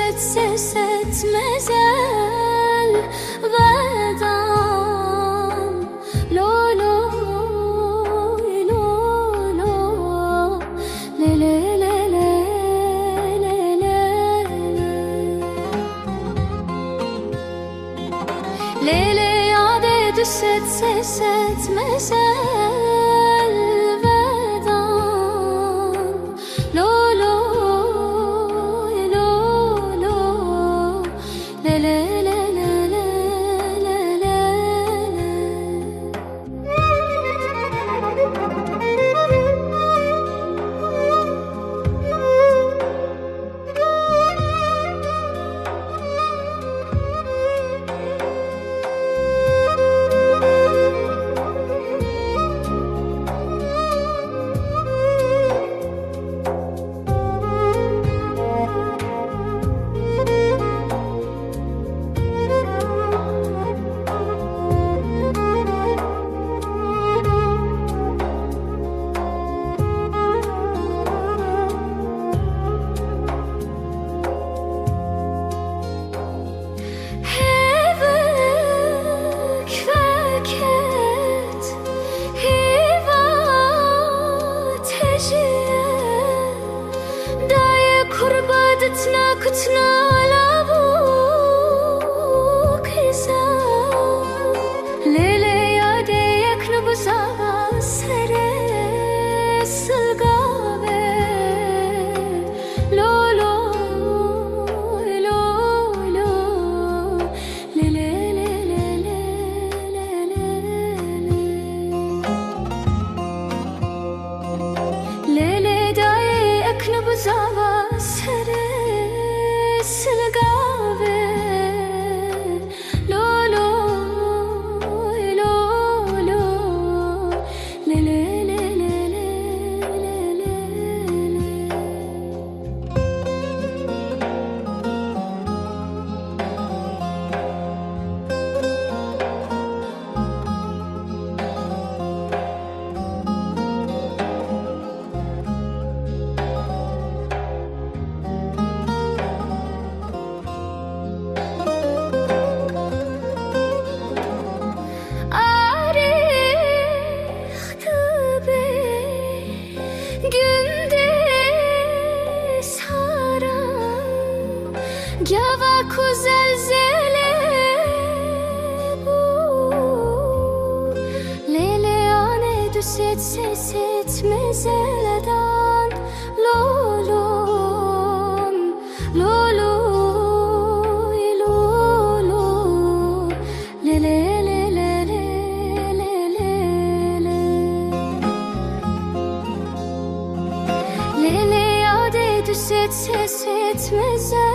et ses etmez elveden. Lo lo lo lo le le le le le le le le yade düz et ses etmez Kutna lavu kisa lele yade yaknu busava sere sılgave lo lo lo lo lele lele lele lele daye yaknu busava sere Silgave lo lo lo lo le le le le le le Gava kuzelzele bu lele ane düz et ses etmez elden lo lo lo lo lo lo lele lele lele lele lele ade düz et ses etmez